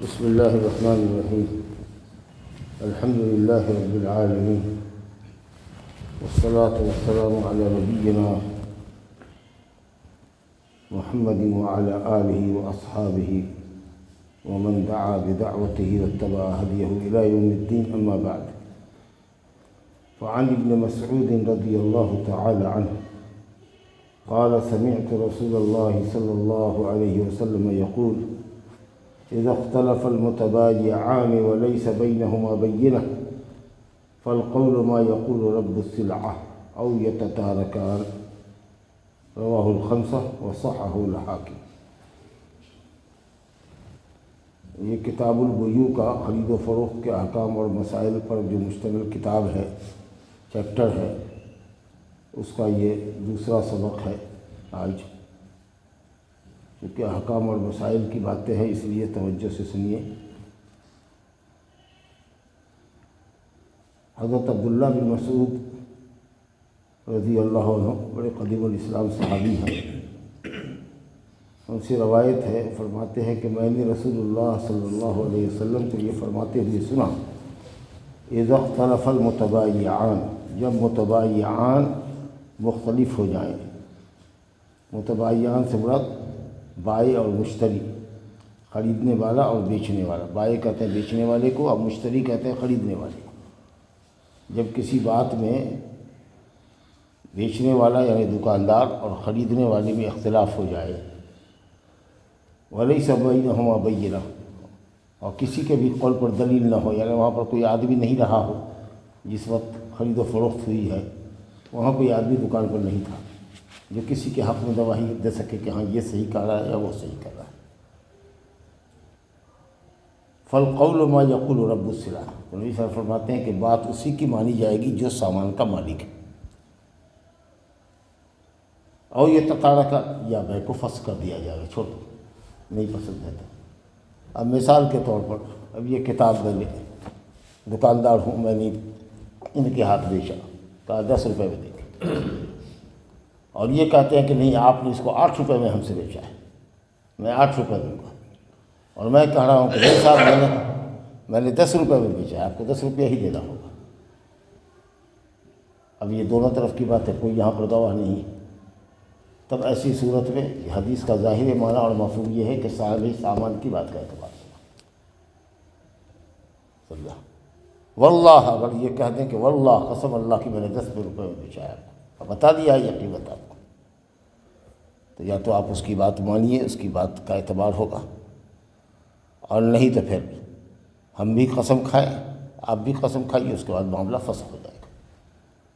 بسم الله الرحمن الرحيم. الحمد لله رب العالمين، والصلاة والسلام على نبينا محمد وعلى آله وأصحابه ومن دعا بدعوته واتبع هديه إلى يوم الدين. أما بعد، فعن ابن مسعود رضي الله تعالى عنه قال: سمعت رسول الله صلى الله عليه وسلم يقول: إذا اختلف المتبايعان وليس بينهما بينة فالقول ما يقول رب السلعة أو يتتاركان. رواه الخمسة وصححه الحاکم. یہ کتاب البیوع کا خرید و فروخت کے احکام اور مسائل پر جو مشتمل کتاب ہے، چیپٹر ہے، اس کا یہ دوسرا سبق ہے آج. کیونکہ احکام اور مسائل کی باتیں ہیں، اس لیے توجہ سے سنیے. حضرت عبداللہ بن مسعود رضی اللہ عنہ بڑے قدیم الاسلام صحابی ہیں. ان سے روایت ہے، فرماتے ہیں کہ میں نے رسول اللہ صلی اللہ علیہ وسلم کو یہ فرماتے ہوئے سنا: اذا اختلف المتبايعان، جب متبايعان مختلف ہو جائیں. متبايعان سے مراد بائع اور مشتری، خریدنے والا اور بیچنے والا. بائع کہتے ہیں بیچنے والے کو، اور مشتری کہتے ہیں خریدنے والے کو. جب کسی بات میں بیچنے والا یعنی دکاندار اور خریدنے والے میں اختلاف ہو جائے، وَلَيْسَ بَيْنَهُمَا بَيِّنَةٌ، اور کسی کے بھی قول پر دلیل نہ ہو، یعنی وہاں پر کوئی آدمی نہیں رہا ہو. جس وقت خرید و فروخت ہوئی ہے وہاں کوئی آدمی دکان پر نہیں تھا جو کسی کے حق میں گواہی دے سکے کہ ہاں یہ صحیح کر رہا ہے یا وہ صحیح کر رہا ہے. فالقول ما یقول رب السلعہ، نبی صلی اللہ علیہ وسلم فرماتے ہیں کہ بات اسی کی مانی جائے گی جو سامان کا مالک ہے. اور یہ تتارکا، یا بے کو فسخ کر دیا جائے گا، چھوڑ دو، نہیں پسند ہے تو. اب مثال کے طور پر، اب یہ کتاب میں لے، دکاندار ہوں، میں نے ان کے ہاتھ بیچا، کہا 10 روپے میں دے کے، اور یہ کہتے ہیں کہ نہیں آپ نے اس کو 8 روپے میں ہم سے بیچا ہے، میں 8 روپے دوں گا. اور میں کہہ رہا ہوں کہ نہیں صاحب میں نے 10 روپے میں بیچا ہے، آپ کو 10 روپیہ ہی دینا ہوگا. اب یہ دونوں طرف کی بات ہے، کوئی یہاں پر گواہ نہیں. تب ایسی صورت میں حدیث کا ظاہر معنی اور مفہوم یہ ہے کہ صاحب سامان کی بات کا اعتبار ہوگا. سمجھا؟ واللہ، اگر یہ کہہ دیں کہ واللہ قسم اللہ کی میں نے 10 روپے میں بیچا ہے، اب بتا دیا یہ قیمت آپ کو، تو یا تو آپ اس کی بات مانیے، اس کی بات کا اعتبار ہوگا، اور نہیں تو پھر ہم بھی قسم کھائیں، آپ بھی قسم کھائیے، اس کے بعد معاملہ فسخ ہو جائے گا.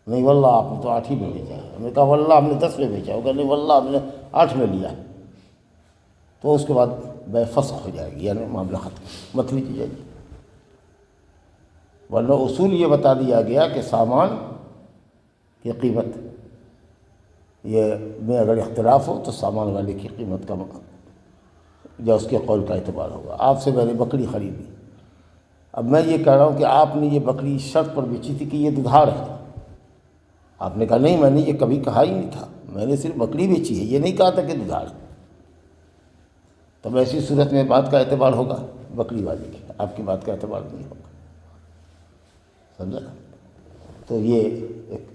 نہیں واللہ آپ نے تو 8 ہی میں بیچا ہے، ہم نے کہا واللہ ہم نے 10 میں بیچا ہوگا، نہیں واللہ ہم نے 8 میں لیا، تو اس کے بعد بے فسخ ہو جائے گی، یعنی معاملہ ختم، مت لیجیے جائے گی. ورنہ اصول یہ بتا دیا گیا کہ سامان کی قیمت یہ میں اگر اختلاف ہو تو سامان والے کی قیمت کا یا اس کے قول کا اعتبار ہوگا. آپ سے میں نے بکری خریدی، اب میں یہ کہہ رہا ہوں کہ آپ نے یہ بکری اس شرط پر بیچی تھی کہ یہ ددھار ہے. آپ نے کہا نہیں میں نے یہ کبھی کہا ہی نہیں تھا، میں نے صرف بکری بیچی ہے، یہ نہیں کہا تھا کہ ددھار ہے. تب ایسی صورت میں بات کا اعتبار ہوگا بکری والے کی، آپ کی بات کا اعتبار نہیں ہوگا. سمجھا؟ تو یہ ایک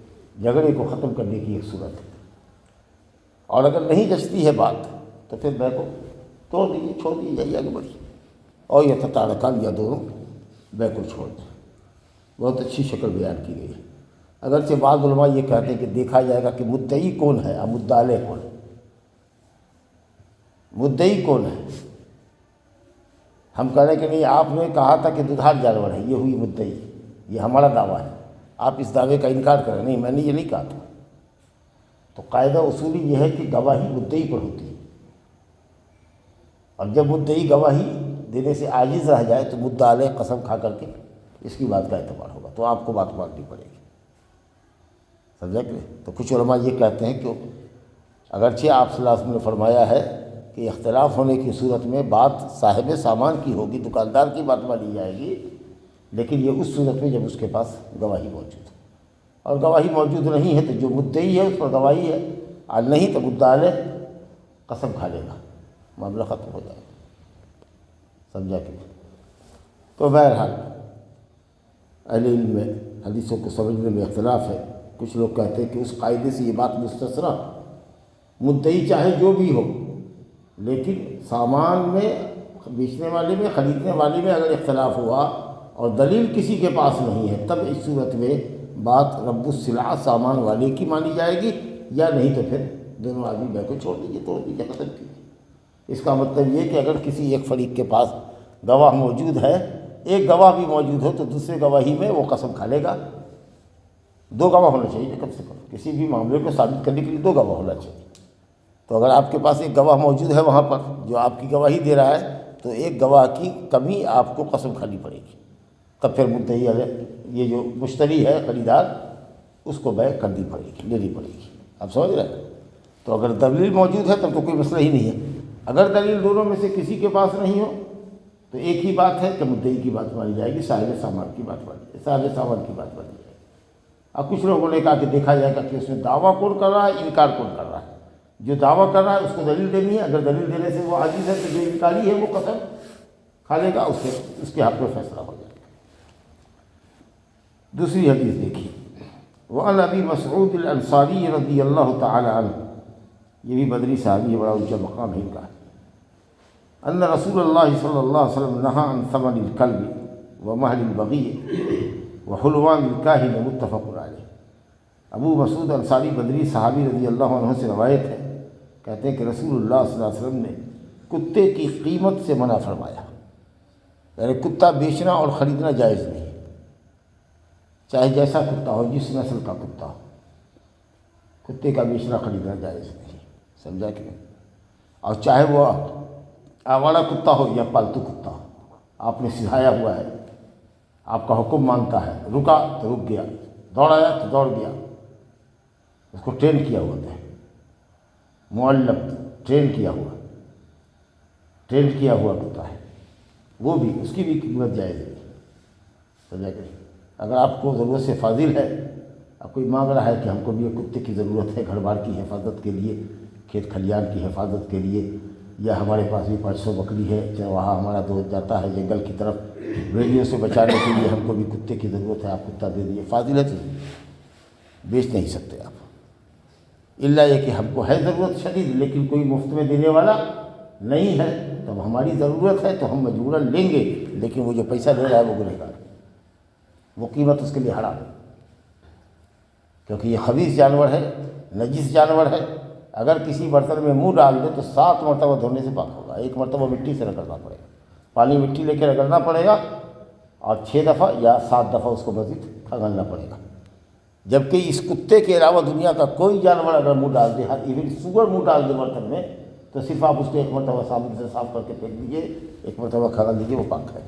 جھگڑے کو ختم کرنے کی ایک صورت ہے. اور اگر نہیں جچتی ہے بات تو پھر بے کو توڑ دیجیے، چھوڑ دیجیے، جائیے آگے بڑھیے. اور یہ تتارکان، یا دونوں بے کو چھوڑ دیں. بہت اچھی شکل بیان کی گئی ہے. اگرچہ بعض علماء یہ کہتے ہیں کہ دیکھا جائے گا کہ مدعی کون ہے اور مدعا علیہ کون ہے. مدعی کون ہے؟ ہم کہہ رہے ہیں کہ نہیں آپ نے کہا تھا کہ ددھار جانور ہے، یہ ہوئی مدعی، یہ ہمارا دعویٰ ہے، آپ اس دعوے کا انکار کریں. نہیں میں نے یہ نہیں کہا تھا. تو قاعدہ اصولی یہ ہے کہ گواہی مدعی پر ہوتی ہے، اور جب مدعی گواہی دینے سے عاجز رہ جائے تو مدعا علیہ قسم کھا کر کے اس کی بات کا اعتبار ہوگا، تو آپ کو بات ماننی پڑے گی. سمجھا کہ؟ تو کچھ علماء یہ کہتے ہیں کہ اگرچہ آپ صلی اللہ علیہ وسلم نے فرمایا ہے کہ اختلاف ہونے کی صورت میں بات صاحب سامان کی ہوگی، دکاندار کی بات مانی جائے گی، لیکن یہ اس صورت میں جب اس کے پاس گواہی موجود ہے. اور گواہی موجود نہیں ہے تو جو مدعی ہے اس پر گواہی ہے، اور نہیں تو مدعا علیہ قسم کھا لے گا، معاملہ ختم ہو جائے گا. سمجھا کہ تو بہرحال اہل علم میں حدیثوں کو سمجھنے میں اختلاف ہے۔ کچھ لوگ کہتے ہیں کہ اس قاعدے سے یہ بات مستثنیٰ، مدعی چاہے جو بھی ہو، لیکن سامان میں، بیچنے والے میں، خریدنے والے میں اگر اختلاف ہوا اور دلیل کسی کے پاس نہیں ہے، تب اس صورت میں بات رب السلع سامان والے کی مانی جائے گی، یا نہیں تو پھر دونوں آدمی بے کو چھوڑ دیجیے، توڑ دیجیے، ختم کیجیے۔ اس کا مطلب یہ کہ اگر کسی ایک فریق کے پاس گواہ موجود ہے، ایک گواہ بھی موجود ہو، تو دوسرے گواہی میں وہ قسم کھا لے گا۔ دو گواہ ہونا چاہیے کم سے کم، کسی بھی معاملے کو ثابت کرنے کے لیے دو گواہ ہونا چاہیے۔ تو اگر آپ کے پاس ایک گواہ موجود ہے وہاں پر جو آپ کی گواہی دے رہا ہے، تو ایک گواہ کی کمی آپ کو قسم کھانی پڑے گی، تب پھر مدعی یہ جو مشتری ہے، خریدار، اس کو بیع کرنی پڑے گی، لینی پڑے گی۔ آپ سمجھ رہے ہیں؟ تو اگر دلیل موجود ہے تب تو کوئی مسئلہ ہی نہیں ہے۔ اگر دلیل دونوں میں سے کسی کے پاس نہیں ہو تو ایک ہی بات ہے کہ مدعی کی بات مانی جائے گی، صاحب سامان کی بات مانی جائے گی، صاحب سامان کی بات مانی جائے گی۔ اب کچھ لوگوں نے کہا کہ دیکھا جائے گا کہ اس میں دعویٰ کون کر رہا ہے، انکار کون کر رہا ہے۔ جو دعویٰ کر رہا ہے اس کو دلیل دینی ہے، اگر دلیل دینے سے وہ عاجز ہے تو جو انکاری ہے وہ قسم کھا لے گا، اس کے حق میں فیصلہ ہو جائے گا۔ دوسری حدیث دیکھیے، وعن ابی مسعود الانصاری رضی اللہ تعالی عنہ، یہ بھی بدری صحابی ہے، بڑا اونچا مقام ہے ان کا، ان رسول اللہ صلی اللہ علیہ وسلم نہا عن ثمن الکلب ومہر البغی وحلوان الکاہن، متفق علیہ۔ ابو مسعود انصاری بدری صحابی رضی اللہ عنہ سے روایت ہے، کہتے ہیں کہ رسول اللہ صلی اللہ علیہ وسلم نے کتے کی قیمت سے منع فرمایا، یعنی کتا بیچنا اور خریدنا جائز نہیں، چاہے جیسا کتا ہو، جس نسل کا کتا ہو، کتے کا بیچنا خریدنا جائز نہیں، سمجھا کہ نہیں؟ اور چاہے وہ آوارہ کتا ہو یا پالتو کتا ہو، آپ نے سکھایا ہوا ہے، آپ کا حکم مانتا ہے، رکا تو رک گیا، دوڑایا تو دوڑ گیا، اس کو ٹرین کیا ہوا ہے، معلم، ٹرین کیا ہوا کتا ہے، وہ بھی، اس کی بھی قیمت جائز ہے، سمجھا کہ نہیں؟ اگر آپ کو ضرورت سے فاضل ہے، اب کوئی مانگ رہا ہے کہ ہم کو بھی ایک کتے کی ضرورت ہے گھر بار کی حفاظت کے لیے، کھیت کھلیان کی حفاظت کے لیے، یا ہمارے پاس بھی 500 بکری ہے، چاہے وہاں ہمارا دوست جاتا ہے جنگل کی طرف، بھیڑیوں سے بچانے کے لیے ہم کو بھی کتے کی ضرورت ہے، آپ کتا دے دیجیے، فاضل ہے تو بیچ نہیں سکتے آپ، الا یہ کہ ہم کو ہے ضرورت شدید لیکن کوئی مفت میں دینے والا نہیں ہے، تب ہماری ضرورت ہے تو ہم مجبوراً لیں گے، لیکن وہ جو پیسہ دے رہا ہے وہ گنہگار ہے، وہ قیمت اس کے لیے حرام ہے، کیونکہ یہ خبیث جانور ہے، نجس جانور ہے۔ اگر کسی برتن میں منہ ڈال دے تو 7 مرتبہ دھونے سے پاک ہوگا، 1 مرتبہ مٹی سے رگڑنا پڑے گا، پانی مٹی لے کے رگڑنا پڑے گا، اور 6 دفعہ یا 7 دفعہ اس کو مزید کھنگالنا پڑے گا۔ جبکہ اس کتے کے علاوہ دنیا کا کوئی جانور اگر منہ ڈال دے، ایون سور منہ ڈال دے برتن میں، تو صرف آپ اس کو 1 مرتبہ صابن سے صاف کر کے پھینک دیجیے، 1 مرتبہ کھنگال دیجیے، وہ پاک ہے۔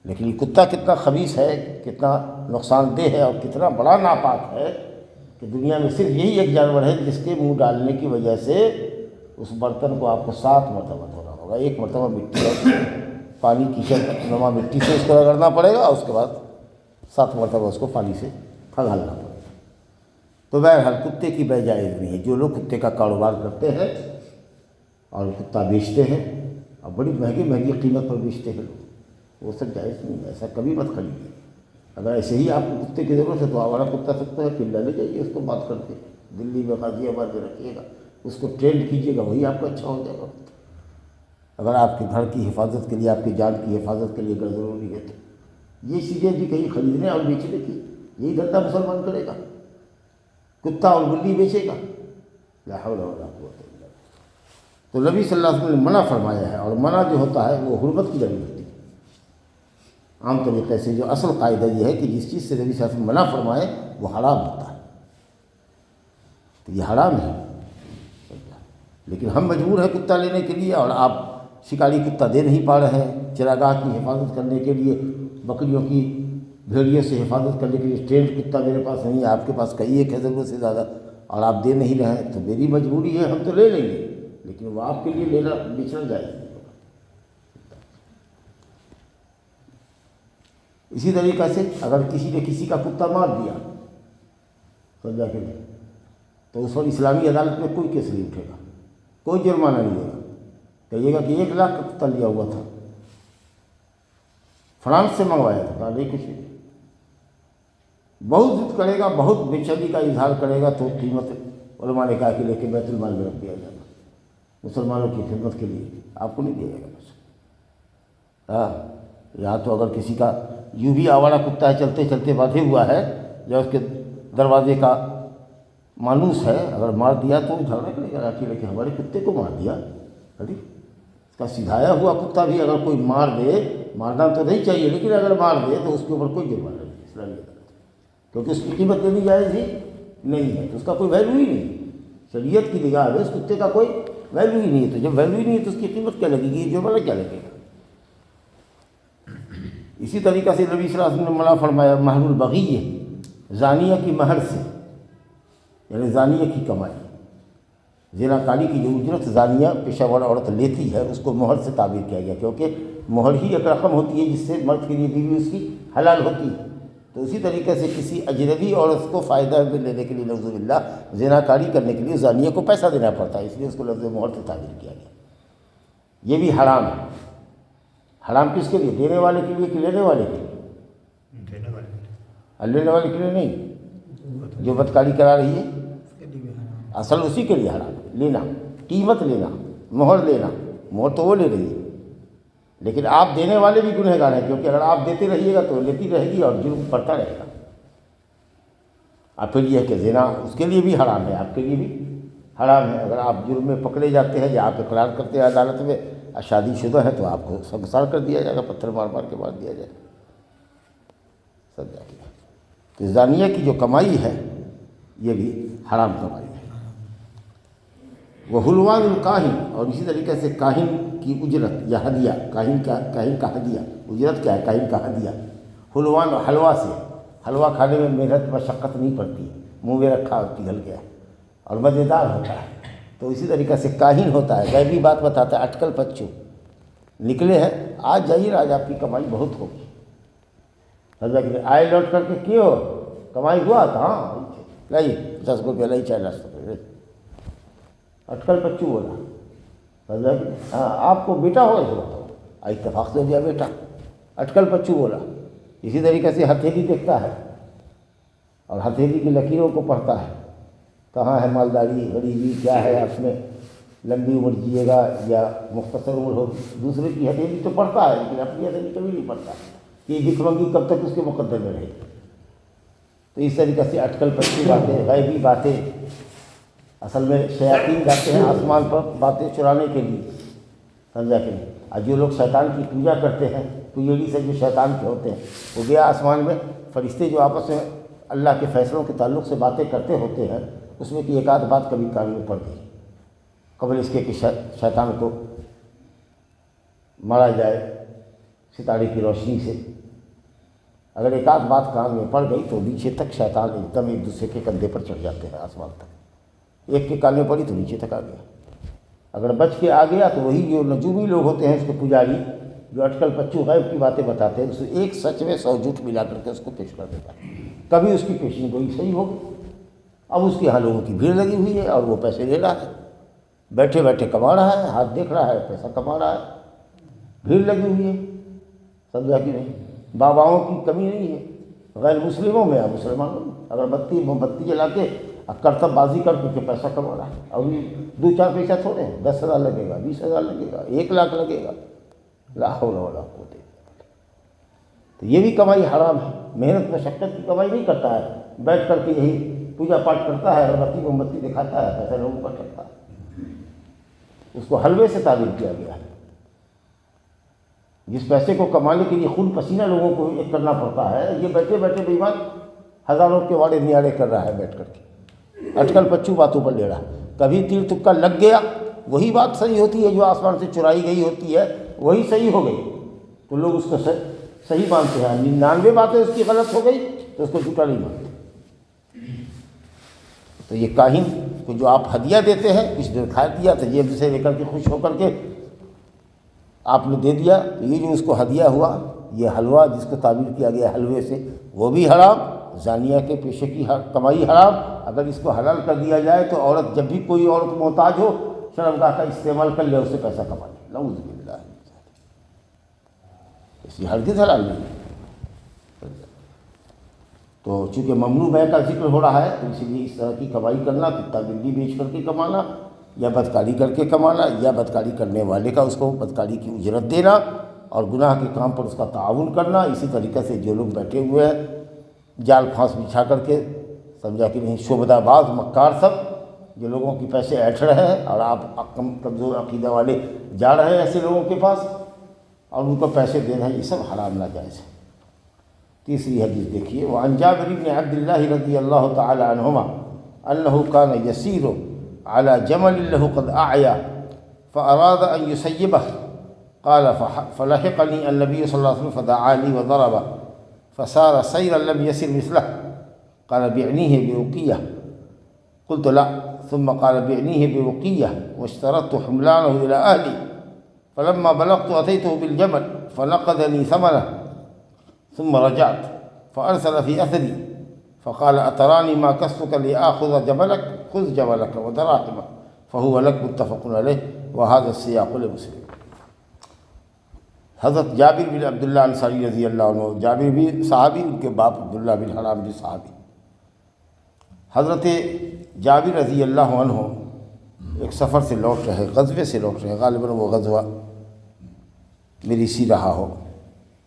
لیکن یہ کتا کتنا خبیث ہے، کتنا نقصان دہ ہے، اور کتنا بڑا ناپاک ہے کہ دنیا میں صرف یہی ایک جانور ہے جس کے منہ ڈالنے کی وجہ سے اس برتن کو آپ کو 7 مرتبہ دھونا ہوگا، 1 مرتبہ مٹی اور پانی کیچڑ نما مٹی سے اس کو رگڑنا پڑے گا، اور اس کے بعد 7 مرتبہ اس کو پانی سے کھنگالنا پڑے گا۔ تو بہرحال کتے کی بیع جائز نہیں ہے۔ جو لوگ کتے کا کاروبار کرتے ہیں اور کتا بیچتے ہیں، اور بڑی مہنگی قیمت پر بیچتے ہیں لوگ، وہ سب جائز نہیں ہے، ایسا کبھی مت خریدیے۔ اگر ایسے ہی آپ کو کتے کی ضرورت ہے تو آوارہ کتا سکتا ہے، پھر لے جائیے، اس کو بات کرتے دلی میں غازی آباد میں رکھیے گا، اس کو ٹرینڈ کیجیے گا، وہی آپ کا اچھا ہو جائے گا۔ اگر آپ کے گھر کی حفاظت کے لیے، آپ کی جان کی حفاظت کے لیے اگر ضروری ہے تو یہ چیزیں بھی کہیں خریدنے اور بیچنے کی، یہی دھندا مسلمان کرے گا، کتا اور بلی بیچے گا، لا حول ولا قوت الا باللہ۔ تو نبی صلی اللہ علیہ وسلم نے منع فرمایا ہے، اور منع جو ہوتا ہے وہ حرمت کی دلیل ہوتی ہے۔ عام طریقے سے جو اصل قاعدہ یہ ہے کہ جس چیز سے نبی صلی اللہ علیہ وسلم منع فرمائے وہ حرام ہوتا ہے، تو یہ حرام ہے، لیکن ہم مجبور ہیں کتا لینے کے لیے، اور آپ شکاری کتا دے نہیں پا رہے ہیں، چراگاہ کی حفاظت کرنے کے لیے، بکریوں کی، بھیڑیوں سے حفاظت کرنے کے لیے ٹرینڈ کتا میرے پاس نہیں ہے، آپ کے پاس کئی ایک ہے ضرورت سے زیادہ، اور آپ دے نہیں رہے ہیں، تو میری مجبوری ہے، ہم تو لے لیں گے، لیکن وہ آپ کے لیے لینا بیچنا جائز نہیں ہوگا۔ اسی طریقہ سے اگر کسی نے کسی کا کتا مار دیا، سمجھا کہ نہیں، تو اس پر اسلامی عدالت میں کوئی کیس نہیں اٹھے گا، کوئی جرمانہ نہیں دے گا، کہیے گا کہ 1 لاکھ کا کتا لیا ہوا تھا، فرانس سے منگوایا تھا، کہا نہیں کچھ نہیں، بہت ضد کرے گا، بہت بے چینی کا اظہار کرے گا تو قیمت علماء نے کہا کہ لے کے بیت المال میں رکھ دیا جائے گا، مسلمانوں کی خدمت کے لیے آپ کو نہیں دیا جائے گا بس۔ ہاں، یہاں تو اگر کسی کا یوں بھی آوارہ کتا ہے چلتے چلتے باندھے ہوا ہے یا اس کے دروازے کا مانوس ہے، اگر مار دیا تو جھگڑا کرے گا لاٹھی لے کے، ہمارے کتے کو مار دیا، ارے اس کا سدھایا ہوا کتا بھی اگر کوئی مار دے، مارنا تو نہیں چاہیے لیکن اگر مار دے تو اس کے اوپر کوئی جرمانہ نہیں اسلامی عدالت، کیونکہ اس کی قیمت دینی جائز ہی نہیں ہے، تو اس کا کوئی ویلیو ہی نہیں، شریعت کی نگاہ میں اس کتے کا کوئی ویلیو ہی نہیں ہے، تو جب ویلیو ہی نہیں ہے تو اس کی قیمت کیا لگے گی، جرمانہ کیا لگے گا۔ اسی طریقہ سے نبی صلی اللہ علیہ وسلم نے منع فرمایا مہر البغیہ، زانیہ کی مہر سے، یعنی زانیہ کی کمائی، زنا کاری کی جو اجرت زانیہ پیشہ ور عورت لیتی ہے اس کو مہر سے تعبیر کیا گیا، کیونکہ مہر ہی ایک رقم ہوتی ہے جس سے مرد کے لیے بیوی اس کی حلال ہوتی ہے، تو اسی طریقے سے کسی اجنبی عورت کو فائدہ لینے کے لیے نعوذ باللہ زنا کاری کرنے کے لیے زانیہ کو پیسہ دینا پڑتا ہے، اس لیے اس کو لفظ مہر سے تعبیر کیا گیا۔ یہ بھی حرام ہے۔ حرام کس کے لیے؟ دینے والے کے لیے کہ لینے والے کے لیے؟ دینے والے اور لینے والے کے لیے نہیں، جو بدکاری کرا رہی ہے اصل اسی کے لیے حرام ہے، لینا، قیمت لینا، مہر لینا، مہر تو وہ لے رہی ہے لیکن آپ دینے والے بھی گنہگار ہیں، کیونکہ اگر آپ دیتے رہیے گا تو لیتی رہے گی اور جرم پڑتا رہے گا۔ آپ پھر یہ ہے کہ زنا اس کے لیے بھی حرام ہے، آپ کے لیے بھی حرام ہے، اگر آپ جرم میں پکڑے جاتے ہیں یا آپ اقرار کرتے ہیں عدالت میں شادی شدہ ہے تو آپ کو سنسار کر دیا جائے گا، پتھر مار مار کے مار دیا جائے گا، سمجھا کیا؟ تو زانیہ کی جو کمائی ہے یہ بھی حرام کمائی ہے۔ وہ حلوان الکاہن، اور اسی طریقے سے کاہن کی اجرت یا ہدیہ، کاہن کا ہدیہ، اجرت کیا ہے؟ کاہن کا ہدیہ، حلوان حلوہ سے، حلوہ کھانے میں محنت مشقت نہیں پڑتی، منہ میں رکھا پگھل گیا اور مزیدار ہوتا ہے، تو اسی طریقے سے کاہن ہوتا ہے، غیبی بات بتاتا ہے، اٹکل پچو نکلے ہیں، آج جائیے آج آپ کی کمائی بہت ہوگی، حضرت کہ آئے لوٹ کر کے کیوں کمائی ہوا کہاں، لائی 10 روپیہ لائی چائے ناشتہ کر، اٹکل پچو بولا، حضرت ہاں آپ کو بیٹا ہو اس وقت، اتفاق سے ہو گیا بیٹا، اٹکل پچو بولا۔ اسی طریقے سے ہتھیلی دیکھتا ہے اور ہتھیلی کی لکیروں کو پڑھتا ہے، کہاں ہے مالداری، غریبی کیا ہے، آپ میں لمبی عمر جیے گا یا مختصر عمر ہوگی، دوسرے کی ہتھیلی تو پڑھتا ہے لیکن اپنی ہتھیلی کبھی نہیں پڑھتا کہ بھیک منگی کب تک اس کے مقدر میں رہے گی۔ تو اس طریقے سے اٹکل پچی باتیں، غیبی باتیں، اصل میں شیاطین جاتے ہیں آسمان پر باتیں چرانے کے لیے، سمجھا کہ نہیں؟ اور جو لوگ شیطان کی پوجا کرتے ہیں، پجیری سے جو شیطان کے ہوتے ہیں، وہ گیا آسمان میں، فرشتے جو آپس میں اللہ کے فیصلوں کے تعلق سے باتیں کرتے ہوتے ہیں، اس میں کی ایک آدھ بات کبھی کان میں پڑ گئی، قبل اس کے کہ شیطان کو مارا جائے ستارے کی روشنی سے، اگر ایک آدھ بات کان میں پڑ گئی تو نیچے تک شیطان ایک دم ایک دوسرے کے کندھے پر چڑھ جاتے ہیں آسمان تک، ایک کے کان میں پڑی تو نیچے تک آ گیا، اگر بچ کے آ گیا تو وہی جو نجومی لوگ ہوتے ہیں اس کے پجاری جو اٹکل پچو غیب کی باتیں بتاتے ہیں، اسے ایک سچ میں 100 جھوٹ ملا کر کے اس کو پیش کر دیتا ہے، کبھی اس کی پیشین گوئی صحیح ہوگی، اب اس کے یہاں لوگوں کی بھیڑ لگی ہوئی ہے اور وہ پیسے لے رہا ہے، بیٹھے بیٹھے کما رہا ہے، ہاتھ دیکھ رہا ہے، پیسہ کما رہا ہے، بھیڑ لگی ہوئی ہے، سمجھا کہ نہیں؟ باباؤں کی کمی نہیں ہے، غیر مسلموں میں اور مسلمانوں میں، اگر بتی موم بتی جلا کے کرتب بازی کر کے پیسہ کما رہا ہے، اور 2-4 پیسہ تھوڑے ہیں، 10,000 لگے گا، 20,000 لگے گا، 1 لاکھ لگے گا، لا حول ولا قوت الا باللہ۔ تو یہ بھی کمائی حرام ہے، محنت مشقت کی کمائی نہیں کرتا ہے، بیٹھ کر کے یہی پوجا پاٹ کرتا ہے، اگربتی موم بتی دکھاتا ہے، پیسہ لوگوں کا کرتا ہے، اس کو حلوے سے تعبیر کیا گیا ہے۔ جس پیسے کو کمانے کے لیے خون پسینہ لوگوں کو ایک کرنا پڑتا ہے، یہ بیٹھے بیٹھے بے ایمان ہزاروں کے واڑے نیارے کر رہا ہے بیٹھ کر کے، اٹکل پچو باتوں پر لے رہا ہے، کبھی تیر تکا لگ گیا، وہی بات صحیح ہوتی ہے جو آسمان سے چرائی گئی ہوتی ہے، وہی صحیح ہو گئی تو لوگ اس کو صحیح مانتے ہیں، 99 باتیں اس کی غلط ہو گئی تو اس کو جھوٹا نہیں مانتے۔ تو یہ کاہن کو جو آپ ہدیہ دیتے ہیں، کچھ دیر کھا دیا تو جیب سے لے کر کے خوش ہو کر کے آپ نے دے دیا، تو یہ جو اس کو ہدیہ ہوا، یہ حلوہ جس کو تعبیر کیا گیا حلوے سے، وہ بھی حرام، زانیہ کے پیشے کی کمائی حرام۔ اگر اس کو حلال کر دیا جائے تو عورت جب بھی کوئی عورت محتاج ہو شرمگاہ کا استعمال کر لے، اس سے پیسہ کما لے، نعوذ باللہ۔ اس لیے ہرگز حلال نہیں ہے۔ تو چونکہ ممنوع بیع کا ذکر ہو رہا ہے تو اسی لیے اس طرح کی کمائی کرنا، کتا بلی بیچ کر کے کمانا، یا بدکاری کر کے کمانا، یا بدکاری کرنے والے کا اس کو بدکاری کی اجرت دینا اور گناہ کے کام پر اس کا تعاون کرنا، اسی طریقے سے جو لوگ بیٹھے ہوئے ہیں جال پھانس بچھا کر کے، سمجھا کہ نہیں، شعبدہ باز مکار سب جو لوگوں کے پیسے ایٹھ رہے ہیں، اور آپ کمزور عقیدہ والے جا رہے ہیں ایسے لوگوں کے پاس اور ان کو پیسے دے رہے ہیں، یہ سب حرام ناجائز ہے۔ تیسری حدیث دیکھیے، وعن جابر بن عبد اللہ رضی اللہ تعالی عنہما انہ کان یسیر على جمل له قد اعیا فاراد ان یسیبہ قال فلحقنی النبی صلی اللہ علیہ وسلم فدعا لی وضرب فصار سیرا لم یسر مثلہ قال بعنیہ بوقیہ قلت لا ثم قال بعنیہ بوقیہ واشترطت حملانہ الى اہلی فلما بلغت اتیته بالجمل فنقدنی ثمنہ ثم رجعت فأرسل في أثري فقال أتراني ما كسبك لآخذ جملك خذ جملك ودراهمك فهو لك متفق عليه وهذا السياق لمسلم۔ حضرت جابر بن عبداللہ انصاری رضی اللہ عنہ، جابر بھی صحابی، ان کے باپ عبداللہ بن حرام بھی صحابی۔ حضرت جابر رضی اللہ عنہ ایک سفر سے لوٹ رہے، غزوے سے لوٹ رہے، غالباً وہ غزوہ مریسی رہا ہو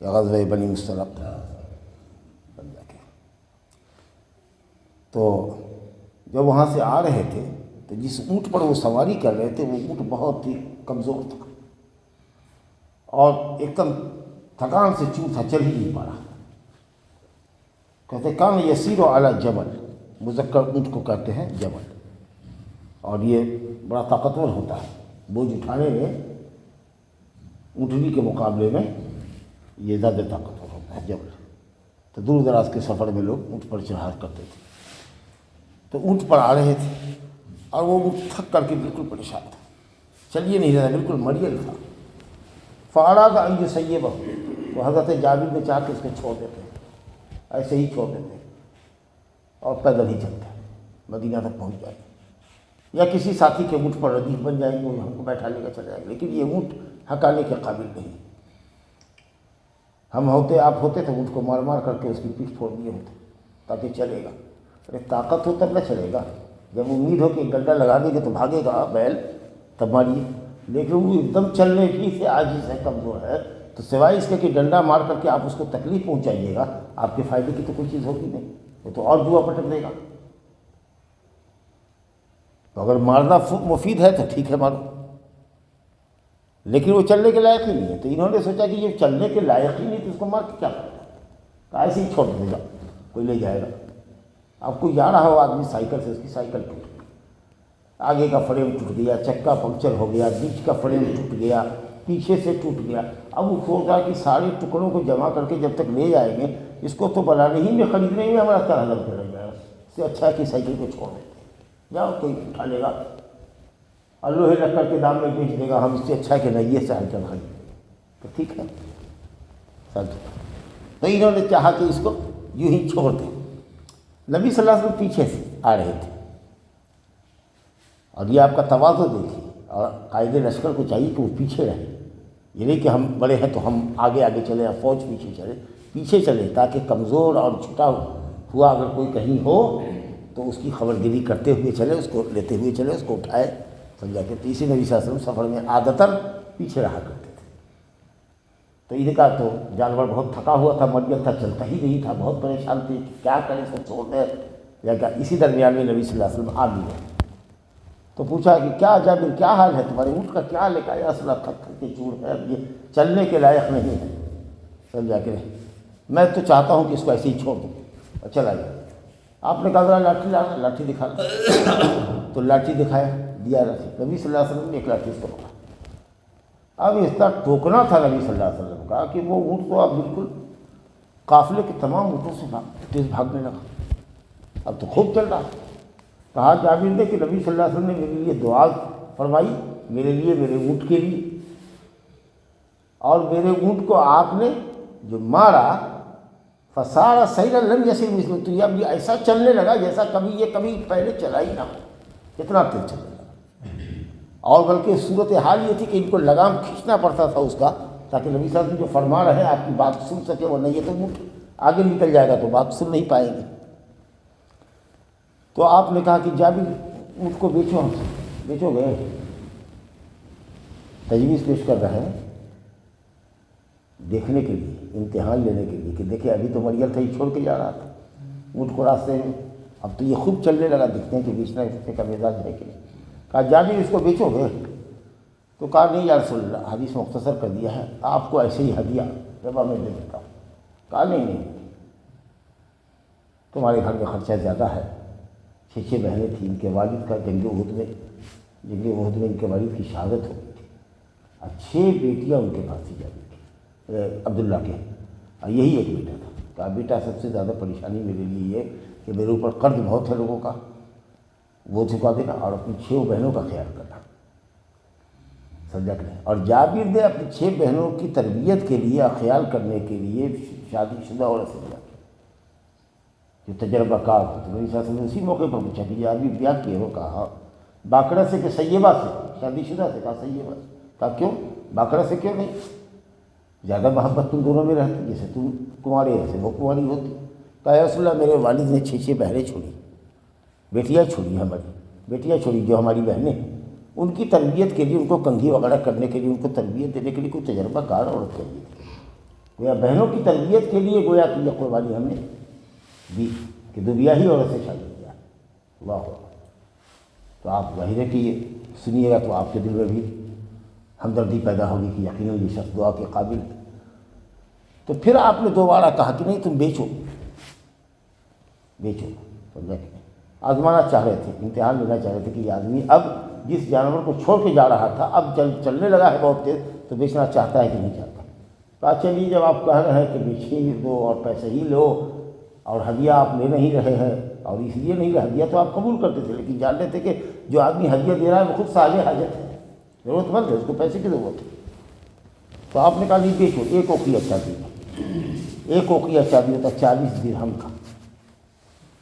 یا غزوہ بنی مستلق۔ تو جب وہاں سے آ رہے تھے تو جس اونٹ پر وہ سواری کر رہے تھے وہ اونٹ بہت ہی کمزور تھا اور ایک دم تھکان سے چور تھا، چل ہی نہیں پا رہا۔ کہتے کان یسیر علی جبل، مذکر اونٹ کو کہتے ہیں جبل، اور یہ بڑا طاقتور ہوتا ہے، بوجھ اٹھانے میں اونٹنی کے مقابلے میں یہ زیادہ طاقتور ہوتا ہے جبل۔ تو دور دراز کے سفر میں لوگ اونٹ پر چڑھا کرتے تھے، تو اونٹ پر آ رہے تھے اور وہ اونٹ تھک کر کے بالکل پریشان تھا، چلیے نہیں رہا، بالکل مریل تھا۔ فاراد ان یسیبہ، تو حضرت جابر نے چاہ کے اس کو چھوڑ دیتے، ایسے ہی چھوڑ دیتے اور پیدل ہی چلتے مدینہ تک پہنچ جائیں گے، یا کسی ساتھی کے اونٹ پر ردیف بن جائیں گے، وہ ہم کو بیٹھا لے کر چلے جائیں گے، لیکن یہ اونٹ ہکانے کے قابل نہیں۔ ہم ہوتے، آپ ہوتے تو اونٹ کو مار مار کر کے اس کی پیٹھ پھوڑ دیے ہوتے تاکہ چلے گا۔ ارے طاقت ہو تب نہ چلے گا، جب امید ہو کہ ڈنڈا لگا دیں گے تو بھاگے گا بیل، تب ماریے، لیکن وہ ایک دم چلنے ہی سے عاجز ہے، کمزور ہے، تو سوائے اس کے کہ ڈنڈا مار کر کے آپ اس کو تکلیف پہنچائیے گا، آپ کے فائدے کی تو کوئی چیز ہوگی نہیں، وہ تو اور جوا پٹک دے گا۔ تو اگر مارنا مفید ہے تو ٹھیک ہے مارو، لیکن وہ چلنے کے لائق ہی نہیں ہے، تو انہوں نے سوچا کہ یہ چلنے کے لائق ہی نہیں تو اس کو مار کے کیا کرے گا، ایسے ہی چھوڑ دے گا، کوئی لے جائے گا۔ اب کوئی جا رہا ہو آدمی سائیکل سے، اس کی سائیکل ٹوٹ گئی، آگے کا فریم ٹوٹ گیا، چکا پنکچر ہو گیا، بیچ کا فریم ٹوٹ گیا، پیچھے سے ٹوٹ گیا، اب وہ سوچ رہا کہ سارے ٹکڑوں کو جمع کر کے جب تک لے جائیں گے، اس کو تو بنانے ہی میں، خریدنے میں ہمارا 4000 روپے لگ جائے گا، اس سے اچھا ہے کہ سائیکل کو چھوڑ دیتے ہیں، جاؤ کوئی اٹھا لے گا اور لوہے لکڑ کے دام میں بیچ دے گا، ہم اس سے اچھا ہے کہ نہیں یہ سائیکل خریدیں تو ٹھیک ہے سر۔ تو انہوں نے چاہا کہ اس کو یوں ہی چھوڑ دیں۔ نبی صلی اللہ علیہ وسلم پیچھے سے آ رہے تھے، اور یہ آپ کا تواضع دیکھیے، اور قائد لشکر کو چاہیے کہ وہ پیچھے رہے، یہ نہیں کہ ہم بڑے ہیں تو ہم آگے آگے چلے یا فوج پیچھے چلے، پیچھے چلے تاکہ کمزور اور چھٹا ہوا اگر کوئی کہیں ہو تو اس کی خبرگیری کرتے ہوئے چلے، اس کو لیتے ہوئے چلے، اس کو اٹھائے، سمجھا کہ اسی نبی صلی اللہ علیہ وسلم سفر میں عادتاً پیچھے رہا کرتے تھے۔ تو ان کا تو جانور بہت تھکا ہوا تھا، مریل تھا، چلتا ہی نہیں تھا، بہت پریشان تھے کہ کیا کریں، اس کو چھوڑ دیں یا کیا۔ اسی درمیان میں نبی صلی اللہ علیہ وسلم آ بھی گئے، تو پوچھا کہ کیا جابر کیا حال ہے تمہارے اونٹ کا، کیا لے کر اصل تھک کر کے چور ہے، اب یہ چلنے کے لائق نہیں ہے، سمجھا کہ میں تو چاہتا ہوں کہ اس کو ایسے ہی چھوڑ دوں اور چلا جائے۔ آپ نے کہا ذرا لاٹھی لانا، لاٹھی دکھا، تو لاٹھی دکھایا، دیا لاٹھی، نبی صلی اللہ علیہ وسلم نے ایک لاٹھی اس کو پکڑا۔ اب اس طرح ٹوکنا تھا نبی صلی اللہ علیہ وسلم کا کہ وہ اونٹ تو اب بالکل قافلے کے تمام اونٹوں سے تیز بھاگنے لگا، اب تو خوب چل رہا۔ کہا جابر نے کہ نبی صلی اللہ علیہ وسلم نے میرے لیے دعا فرمائی، میرے لیے، میرے اونٹ کے لیے، اور میرے اونٹ کو آپ نے جو مارا فسارا سیرا لم یسر مثلہ، تو یہ اب یہ ایسا چلنے لگا جیسا کبھی پہلے چلا ہی نہ ہو، اتنا تیز چلنے لگا۔ اور بلکہ صورت حال یہ تھی کہ ان کو لگام کھینچنا پڑتا تھا اس کا تاکہ نبی صلی اللہ علیہ وسلم جو فرما رہے ہیں آپ کی بات سن سکے، ورنہ یہ تو اونٹ آگے نکل جائے گا تو بات سن نہیں پائیں گے۔ تو آپ نے کہا کہ جابر اونٹ کو بیچو ہم سے، بیچو گے؟ تجویز پیش کر رہے ہیں دیکھنے کے لیے، امتحان لینے کے لیے کہ دیکھیں ابھی تو مریل تھا، یہ چھوڑ کے جا رہا تھا اونٹ کو راستے میں، اب تو یہ خوب چلنے لگا، دیکھتے ہیں کہ بیچنا اس کا مزاج ہے کہ نہیں۔ کہا جابر اس کو بیچو گے؟ تو کہا نہیں یا رسول اللہ، حدیث مختصر کر دیا ہے، آپ کو ایسے ہی ہدیہ ربا میں دے دیتا ہوں۔ کہا نہیں، تمہارے گھر میں خرچہ زیادہ ہے، 6 بہنیں تھیں، ان کے والد کا جنگ احد میں ان کے والد کی شہادت ہو گئی تھی، اور 6 بیٹیاں ان کے پاس تھی جابر کی، عبداللہ کے، اور یہی ایک بیٹا تھا۔ کہا بیٹا سب سے زیادہ پریشانی میرے لیے یہ کہ میرے اوپر قرض بہت ہے لوگوں کا، وہ چکا دینا اور اپنی 6 بہنوں کا خیال کرنا، سمجھا کہ نہیں؟ اور جابر نے اپنی 6 بہنوں کی تربیت کے لیے اور خیال کرنے کے لیے شادی شدہ عورت سے دیا جو تجربہ کار تھا۔ تو نبی صلی اللہ علیہ وسلم نے اسی موقع پر پوچھا کہ جابر بیاہ کیے ہو؟ کہا باقرہ سے کہ سیبہ سے، شادی شدہ سے؟ کہا سیبہ سے۔ کہا کیوں؟ باقرہ سے کیوں نہیں؟ زیادہ محبت تم دونوں میں رہتی، جیسے تم کنوارے ایسے وہ کنواری ہوتی۔ کہا یا رسول اللہ میرے والد نے 6 بہنیں چھوڑی، بیٹیاں چھوڑی، ہماری بیٹیاں چھوڑی جو ہماری بہنیں، ان کی تربیت کے لیے، ان کو کنگھی وغیرہ کرنے کے لیے، ان کو تربیت دینے کے لیے کوئی تجربہ کار عورت چاہیے تھی۔ گویا بہنوں کی تربیت کے لیے گویا کہ یہ قربانی ہم نے دی کہ دبیا ہی عورت سے شادی کیا۔ اللہ اکبر۔ تو آپ ظاہر ہے کہ یہ سنیے گا تو آپ کے دل میں بھی ہمدردی پیدا ہوگی کہ یقیناً یہ شخص دعا کے قابل ہے۔ تو پھر آپ نے دوبارہ کہا کہ نہیں تم بیچو، سمجھا کہ آزمانا چاہ رہے تھے، امتحان لینا چاہ رہے تھے کہ یہ آدمی اب جس جانور کو چھوڑ کے جا رہا تھا اب چلنے لگا ہے بہت تیز، تو بیچنا چاہتا ہے کہ نہیں چاہتا۔ کہا چلیے جب آپ کہہ رہے ہیں کہ بیچ ہی دو اور پیسے ہی لو، اور ہدیہ آپ لے نہیں رہے ہیں، اور اس لیے نہیں رہا، ہدیہ تو آپ قبول کرتے تھے لیکن جانتے تھے کہ جو آدمی ہدیہ دے رہا ہے وہ خود صاحب حاجت ہے، ضرورت مند ہے، اس کو پیسے کی ضرورت ہے۔ تو آپ نے کہا نہیں بیچو، 1 اوقیہ چاندی، 1 اوقیہ چاندی ہوتا ہے 40 درہم کا،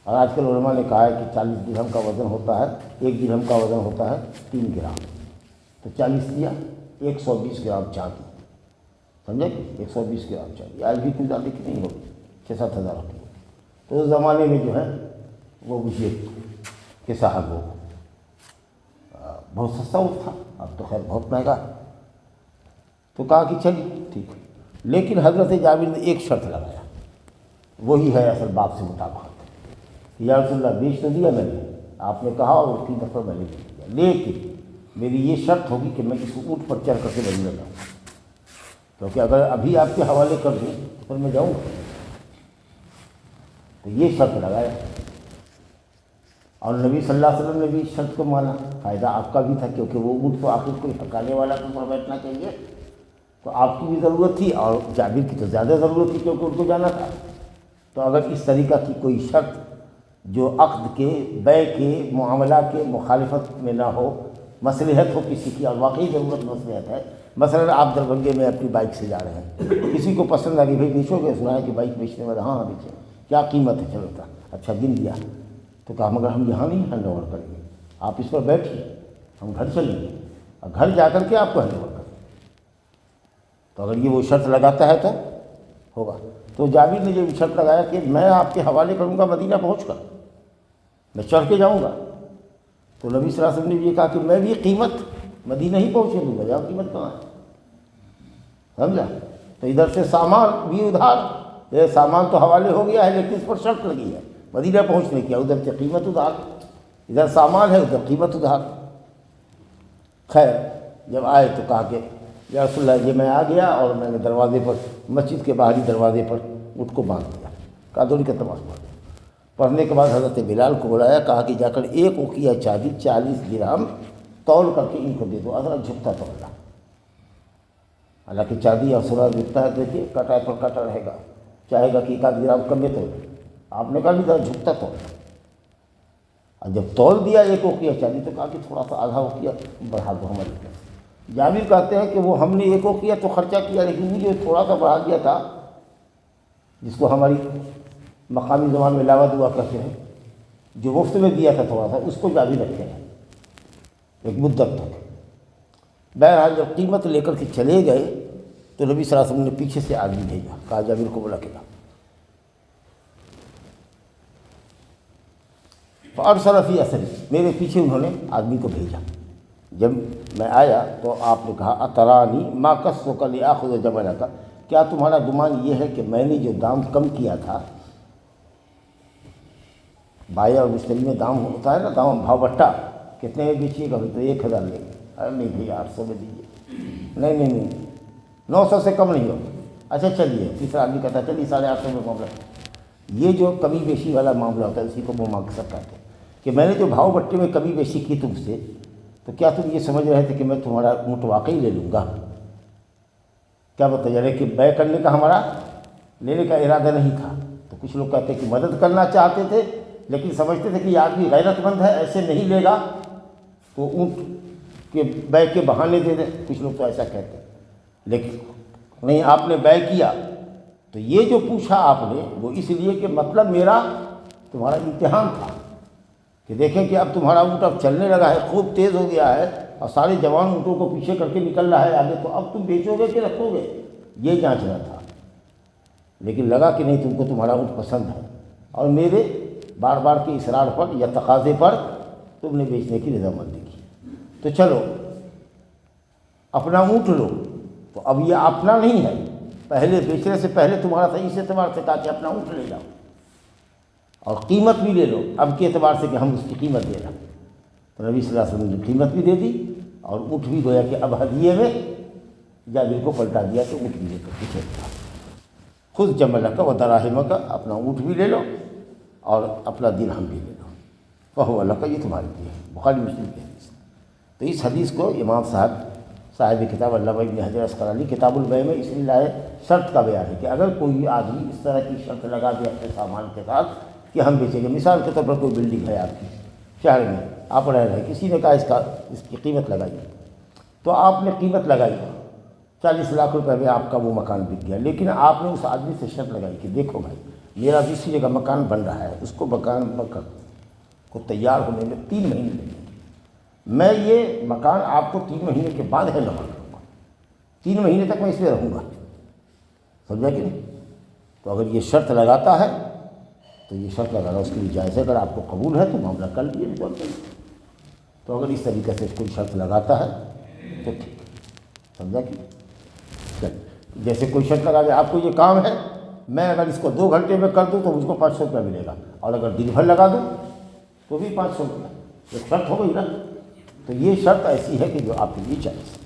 اور آج کل علماء نے کہا ہے کہ 40 درہم کا وزن ہوتا ہے، 1 درہم کا وزن ہوتا ہے 3 گرام، تو 40 دیا 120 گرام چاندی، سمجھے کہ 120 گرام چاندی آج بھی کوئی زیادہ کی نہیں ہوگی، 6-7 ہزار ہوتی ہے۔ تو اس زمانے میں جو ہے وہ مجھے کہ صاحب وہ بہت سستا اونٹ تھا، اب تو خیر بہت مہنگا ہے۔ تو کہا کہ چلیے ٹھیک ہے، لیکن حضرت جابر نے ایک شرط لگایا، وہی ہے اصل بات سے مطابقت۔ یا رسول اللہ بیچ تو دیا میں نے، آپ نے کہا اور 3 دفعہ میں نے بیچ دیا، لیکن میری یہ شرط ہوگی کہ میں اس اونٹ پر چڑھ کر کے مدینہ جاؤں، کیونکہ اگر ابھی آپ کے حوالے کر دوں تو پھر میں جاؤں گا۔ تو یہ شرط لگایا، اور نبی صلی اللہ علیہ وسلم نے بھی اس شرط کو مانا، فائدہ آپ کا بھی تھا کیونکہ وہ اونٹ کو آخر کوئی ہکانے والا تو پر بیٹھنا چاہیے، تو آپ کی بھی ضرورت تھی اور جابر کی تو زیادہ ضرورت تھی کیونکہ ان کو جانا تھا۔ تو اگر اس طریقہ کی کوئی شرط جو عقد کے، بیع کے، معاملہ کے مخالفت میں نہ ہو، مصلحت ہو کسی کی اور واقعی ضرورت مصلحت ہے، مثلا آپ دربھنگے میں اپنی بائک سے جا رہے ہیں، کسی کو پسند آ گئی بھائی بیچو گے؟ سنا ہے کہ بائک بیچنے والا، ہاں بیچیں، کیا قیمت ہے؟ چلو تھا اچھا گن دیا، تو کہا مگر ہم یہاں نہیں ہینڈ اوور کریں گے، آپ اس پر بیٹھیے، ہم گھر چلیں گے اور گھر جا کر کے آپ کو ہینڈ اوور کریں گے۔ تو اگر یہ وہ شرط لگاتا ہے تو ہوگا۔ تو جابر نے یہ شرط لگایا کہ میں آپ کے حوالے کروں گا مدینہ پہنچ کر، میں چڑھ کے جاؤں گا۔ تو نبی صلی اللہ علیہ وسلم نے یہ کہا کہ میں بھی قیمت مدینہ ہی پہنچے دوں گا، جاؤ قیمت کہاں ہے، سمجھا؟ تو ادھر سے سامان بھی ادھار، یہ سامان تو حوالے ہو گیا ہے لیکن اس پر شرط لگی ہے مدینہ پہنچنے کی، ادھر سے قیمت ادھار، ادھر سامان ہے ادھر قیمت ادھار۔ خیر جب آئے تو کہا کہ یا رسول اللہ یہ میں آ گیا، اور میں نے دروازے پر، مسجد کے باہری دروازے پر اونٹ کو باندھ دیا، کہا دوڑی کا تماش پڑھ دیا۔ پڑھنے کے بعد حضرت بلال کو بلایا، کہا کہ جا کر 1 اوقیہ چاندی 40 درہم تول کر کے ان کو دے دو، حضرت جھکتا تولا، حالانکہ چاندی اور سونا جھکتا ہے، دیکھیے کٹا پر کٹا رہے گا، چاہے گا کہ 1 گرام کم میں تول، آپ نے کہا نہیں ذرا جھکتا تولا، اور جب تول دیا 1 اوقیہ چاندی تو کہا کہ تھوڑا سا آدھا اوقیہ بڑھا دو ہماری طرف۔ جابر کہتے ہیں کہ وہ ہم نے 1 اوقیہ تو خرچہ کیا، لیکن وہ جو تھوڑا سا بڑھا دیا تھا، جس کو ہماری مقامی زبان میں لاوا دعا کہتے ہیں، جو مفت میں دیا تھا تھوڑا سا، اس کو جابر رکھے ہیں ایک مدت تک۔ بہرحال جب قیمت لے کر کے چلے گئے تو نبی صلی اللہ علیہ وسلم نے پیچھے سے آدمی بھیجا، کہا جابر کو بلا کے لا۔ فارسل فی اثری، میرے پیچھے انہوں نے آدمی کو بھیجا۔ جب میں آیا تو آپ نے کہا اترانی ما قصک لآخذ جملک، کیا تمہارا گمان یہ ہے کہ میں نے جو دام کم کیا تھا، بائیں اور مشتری میں دام ہوتا ہے نا، دام بھاؤ بٹا، کتنے میں بیچیے گا؟ تو 1000 لیں گے۔ ارے نہیں بھیا 800 میں دیجیے۔ نہیں 900 سے کم نہیں ہوگا۔ اچھا چلیے، تیسرا آدمی کہتا ہے چلیے 850 میں معاملہ۔ یہ جو کمی بیشی والا معاملہ ہوتا ہے اسی کو مماثلت کہتے ہیں کہ میں نے جو بھاؤ بٹے میں کمی بیشی کی تم سے، تو کیا تم یہ سمجھ رہے تھے کہ میں تمہارا اونٹ واقعی لے لوں گا؟ کیا بتایا جا رہا ہے کہ بیع کرنے کا ہمارا لینے کا ارادہ نہیں تھا۔ تو کچھ لوگ کہتے ہیں کہ مدد کرنا چاہتے تھے لیکن سمجھتے تھے کہ یہ آدمی غیرت مند ہے، ایسے نہیں لے گا تو اونٹ کے بیع کے بہانے دے دیں۔ کچھ لوگ تو ایسا کہتے ہیں، لیکن نہیں، آپ نے بیع کیا تو یہ جو پوچھا آپ نے وہ اس لیے کہ مطلب میرا تمہارا امتحان تھا کہ دیکھیں کہ اب تمہارا اونٹ اب چلنے لگا ہے، خوب تیز ہو گیا ہے اور سارے جوان اونٹوں کو پیچھے کر کے نکل رہا ہے آگے، تو اب تم بیچو گے کہ رکھو گے، یہ جانچنا تھا۔ لیکن لگا کہ نہیں، تم کو تمہارا اونٹ پسند ہے اور میرے بار بار کے اصرار پر یا تقاضے پر تم نے بیچنے کی رضامندی کی، تو چلو اپنا اونٹ لو۔ تو اب یہ اپنا نہیں ہے، پہلے بیچنے سے پہلے تمہارا صحیح اس اعتبار سے کہا کہ اپنا اونٹ لے جاؤ اور قیمت بھی لے لو، اب کے اعتبار سے کہ ہم اس کی قیمت دے رہے ہیں۔ تو نبی صلی اللہ علیہ وسلم نے قیمت بھی دے دی اور اونٹ بھی گویا کہ اب ہدیے میں جابر کو پلٹا دیا کہ اونٹ بھی لے کر پیچھے تھا۔ خود جملک و دراہمک، اپنا اونٹ بھی لے لو اور اپنا درہم بھی لے لو، فہو لک، یہ تمہارے لیے ہے۔ بخاری مسلم کی حدیث۔ تو اس حدیث کو امام صاحب کتاب علامہ ابن حجر عسقلانی کتاب البیع میں اس لیے لائے، شرط کا بیان ہے کہ اگر کوئی آدمی اس طرح کی شرط لگا دے اپنے سامان کے ساتھ کہ ہم بیچیں گے، مثال کے طور پر کوئی بلڈنگ ہے آپ کی شہر میں، آپ رہ رہے ہیں، کسی نے کہا اس کی قیمت لگائیے، تو آپ نے قیمت لگائی 40 لاکھ روپے میں آپ کا وہ مکان بک گیا، لیکن آپ نے اس آدمی سے شرط لگائی کہ دیکھو بھائی میرا دوسری جگہ مکان بن رہا ہے، اس کو مکان کو تیار ہونے میں 3 مہینے لگیں گے، میں یہ مکان آپ کو 3 مہینے کے بعد ہینڈ اوور کروں گا، 3 مہینے تک میں اس میں رہوں گا، سمجھا کہ نہیں؟ تو اگر یہ شرط لگاتا ہے تو یہ شرط لگانا اس کے لیے جائز ہے، اگر آپ کو قبول ہے تو معاملہ کر لیے۔ تو اگر اس طریقے سے کوئی شرط لگاتا ہے تو ٹھیک ہے، سمجھا کہ جیسے کوئی شرط لگا دے آپ کو یہ کام ہے، میں اگر اس کو 2 گھنٹے میں کر دوں تو مجھ کو 500 روپیہ ملے گا، اور اگر دن بھر لگا دوں تو بھی 500 روپیہ، ایک شرط ہو گئی نا۔ تو یہ شرط ایسی ہے کہ جو آپ کے لیے جائز ہے،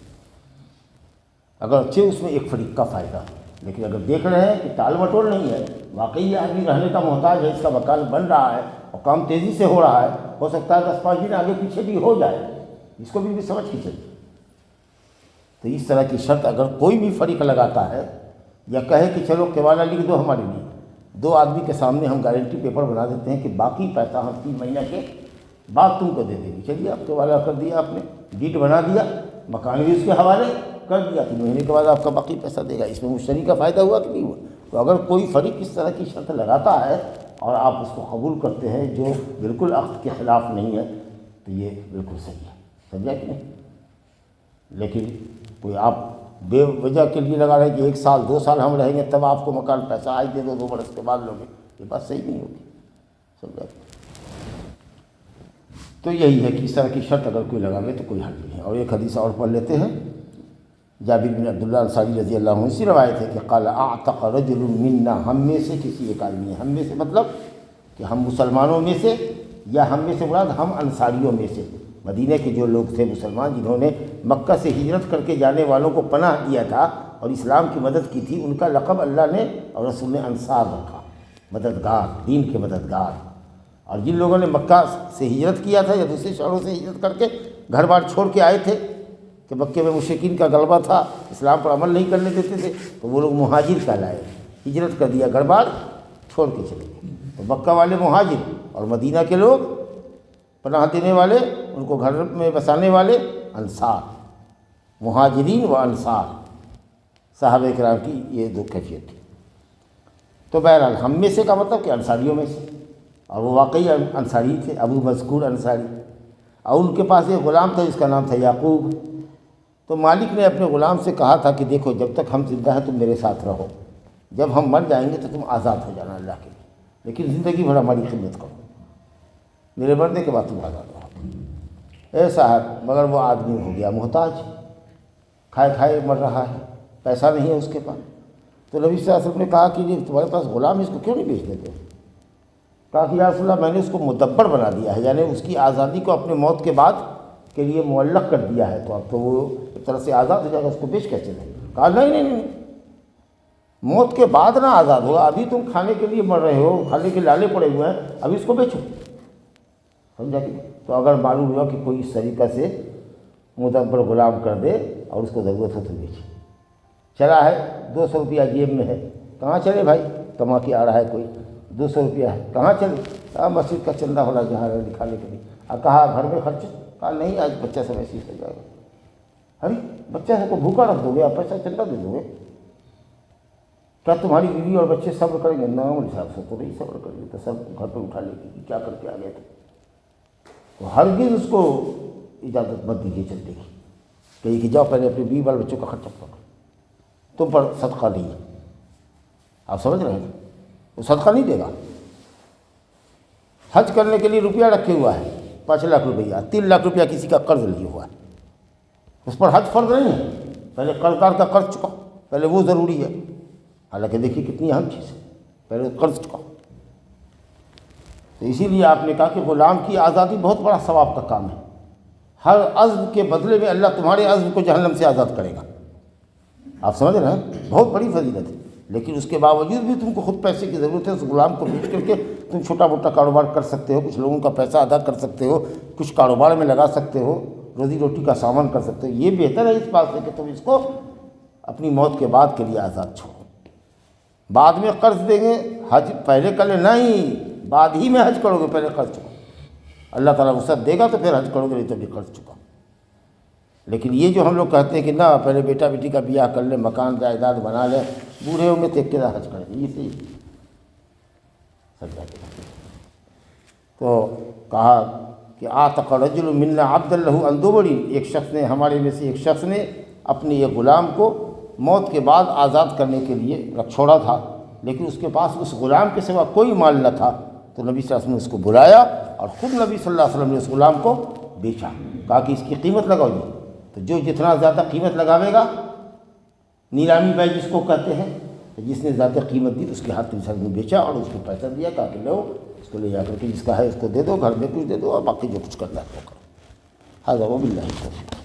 اگرچہ اس میں ایک فریق کا فائدہ ہے، لیکن اگر دیکھ رہے ہیں کہ ٹال مٹول نہیں ہے، واقعی یہ آدمی رہنے کا محتاج ہے، اس کا مکان بن رہا ہے اور کام تیزی سے ہو رہا ہے، ہو سکتا ہے 10-5 دن آگے پیچھے بھی ہو جائے، اس کو بھی سمجھ کے چلیے۔ تو اس طرح کی شرط اگر کوئی بھی فریق لگاتا ہے یا کہے کہ چلو کیوالہ لکھ دو ہمارے لیے، 2 آدمی کے سامنے ہم گارنٹی پیپر بنا دیتے ہیں کہ باقی پیسہ ہم 3 مہینہ کے بعد تم کو دے دیں گے، چلیے آپ کیوالہ کر دیا، آپ نے ڈیٹ بنا دیا، مکان بھی اس کے حوالے کر دیا، 3 مہینے کے بعد آپ کا باقی پیسہ دے گا، اس میں مشتری کا فائدہ ہوا کہ نہیں ہوا؟ تو اگر کوئی فریق اس طرح کی شرط لگاتا ہے اور آپ اس کو قبول کرتے ہیں جو بالکل عقد کے خلاف نہیں ہے تو یہ بالکل صحیح ہے، سمجھا کہ نہیں؟ لیکن کوئی آپ بے وجہ کے لیے لگا رہے ہیں کہ 1 سال 2 سال ہم رہیں گے تب آپ کو مکان پیسہ آج دے دو 2 برس کے بعد لوگے، یہ بات صحیح نہیں ہوگی، سمجھا؟ تو یہی ہے کہ اس طرح کی شرط اگر کوئی لگا لے تو کوئی حرج نہیں ہے۔ اور ایک حدیث اور پڑھ لیتے ہیں، جابر بن عبداللہ انصاری رضی اللہ عنہ سے روایت ہے کہ قال اعتق رجل منا، ہم میں سے کسی ایک آدمی ہے، ہم میں سے مطلب کہ ہم مسلمانوں میں سے، یا ہم میں سے مراد ہم انصاریوں میں سے، مدینہ کے جو لوگ تھے مسلمان جنہوں نے مکہ سے ہجرت کر کے جانے والوں کو پناہ دیا تھا اور اسلام کی مدد کی تھی، ان کا لقب اللہ نے اور رسول نے انصار رکھا، مددگار، دین کے مددگار۔ اور جن لوگوں نے مکہ سے ہجرت کیا تھا یا دوسرے شہروں سے ہجرت کر کے گھر بار چھوڑ کے آئے تھے کہ مکے میں مشرکین کا غلبہ تھا، اسلام پر عمل نہیں کرنے دیتے تھے، تو وہ لوگ مہاجر کہلائے، ہجرت کر دیا، گھر بار چھوڑ کے چلے گئے۔ تو مکہ والے مہاجر اور مدینہ کے لوگ پناہ دینے والے، ان کو گھر میں بسانے والے انصار، مہاجرین و انصار، صحابہ کرام کی یہ 2 کیفیت تھی۔ تو بہرحال ہم میں سے کا مطلب کہ انصاریوں میں سے، اور وہ واقعی انصاری تھے، ابو مذکور انصاری، اور ان کے پاس ایک غلام تھا جس کا نام تھا یعقوب، تو مالک نے اپنے غلام سے کہا تھا کہ دیکھو جب تک ہم زندہ ہیں تم میرے ساتھ رہو، جب ہم مر جائیں گے تو تم آزاد ہو جانا اللہ کے لیے، لیکن زندگی بھر ہماری خدمت کرو، میرے مرنے کے بعد تم آزاد رہو۔ اے صاحب، مگر وہ آدمی ہو گیا محتاج، کھائے کھائے مر رہا ہے، پیسہ نہیں ہے اس کے پاس۔ تو نبی صلی اللہ علیہ وسلم نے کہا کہ یہ تمہارے پاس غلام ہے، اس کو کیوں نہیں بیچ دیتے؟ کہا کہ یا رسول اللہ میں نے اس کو مدبر بنا دیا ہے، یعنی اس کی آزادی کو اپنے موت کے بعد کے لیے معلق کر دیا ہے، تو اب تو وہ ایک طرح سے آزاد ہو جائے گا، اس کو بیچ کیسے دیں؟ کہا نہیں، موت کے بعد نہ آزاد ہوگا، ابھی تم کھانے کے لیے مر رہے ہو، کھانے کے لالے پڑے ہوئے ہیں، ابھی اس کو بیچو، سمجھا کہ؟ تو اگر معلوم ہوا کہ کوئی اس طریقہ سے مدبر غلام کر دے اور اس کو ضرورت ہو تو بیچے۔ چلا ہے 200 روپیہ جیب میں ہے، کہاں چلے بھائی؟ کما کے آ رہا ہے کوئی، 200 روپیہ ہے، کہاں چلے؟ کہا مسجد کا چندہ ہونا جہاں نکالنے کے لیے۔ کہا گھر میں خرچ؟ کہا نہیں، آج بچہ سب ایسے ہی ہو جائے گا۔ ارے بچہ سب کو بھوکا رکھ دو گے، آپ پیسہ چندہ دے دو گے؟ کیا تمہاری بیوی اور بچے صبر کریں گے؟ نام حساب سے تو نہیں صبر کریں گے، تو سب گھر پہ اٹھا لے گی، کیا کر کے آ گئے تو ہرگز اس کو اجازت مت دیجیے چلنے کی، کہیں کہ جاؤ پہلے اپنے بیوی بال بچوں کا خرچہ کرو، تم پر صدقہ نہیں ہے۔ آپ سمجھ رہے ہیں؟ وہ صدقہ نہیں دے گا۔ حج کرنے کے لیے روپیہ رکھے ہوا ہے 5 لاکھ روپیہ، 3 لاکھ روپیہ کسی کا قرض لیے ہوا ہے، اس پر حج فرض نہیں ہے، پہلے قرض دار کا قرض چکاؤ، پہلے وہ ضروری ہے، حالانکہ دیکھیے کتنی اہم چیز ہے، پہلے قرض چکاؤ۔ تو اسی لیے آپ نے کہا کہ غلام کی آزادی بہت بڑا ثواب کا کام ہے، ہر عزم کے بدلے میں اللہ تمہارے عزم کو جہنم سے آزاد کرے گا۔ آپ سمجھ رہے ہیں؟ بہت بڑی فضیلت ہے، لیکن اس کے باوجود بھی تم کو خود پیسے کی ضرورت ہے، اس غلام کو بیچ کر کے تم چھوٹا موٹا کاروبار کر سکتے ہو، کچھ لوگوں کا پیسہ ادا کر سکتے ہو، کچھ کاروبار میں لگا سکتے ہو، روزی روٹی کا سامان کر سکتے ہو۔ یہ بہتر ہے اس بات سے کہ تم اس کو اپنی موت کے بعد کے لیے آزاد چھوڑو۔ بعد میں قرض دیں گے، حج پہلے کر لیں، نہیں، بعد ہی میں حج کرو گے، پہلے قرض چکاؤ، اللہ تعالیٰ وسعت دے گا تو پھر حج کرو گے، نہیں تو بھی قرض چکاؤ۔ لیکن یہ جو ہم لوگ کہتے ہیں کہ نہ پہلے بیٹا بیٹی کا بیاہ کر لیں، مکان جائیداد بنا لیں، بوڑھے ہوں گے تو ایک کے حج کریں گے، یہ صحیح سمجھا کے۔ تو کہا کہ آتق رجل منا عبد له عن دبر، ایک شخص نے، ہمارے میں سے ایک شخص نے اپنے یہ غلام کو موت کے بعد آزاد کرنے کے لیے رکھ چھوڑا تھا، لیکن اس کے پاس اس غلام کے سوا کوئی مال نہ تھا، تو نبی صلی اللہ علیہ وسلم نے اس کو بلایا اور خود نبی صلی اللہ علیہ وسلم نے اس غلام کو بیچا، کہا کہ اس کی قیمت لگاؤ جی، تو جو جتنا زیادہ قیمت لگاوے گا، نیلامی بیع جس کو کہتے ہیں، تو جس نے زیادہ قیمت دی اس کے ہاتھ میں بیچا اور اس کو پیسہ دیا، کہا کہ لو اس کو لے جا کر کے جس کا ہے اس کو دے دو، گھر میں کچھ دے دو اور باقی جو کچھ کرنا ہے وہ کرو۔ ہذا وباللہ التوفیق۔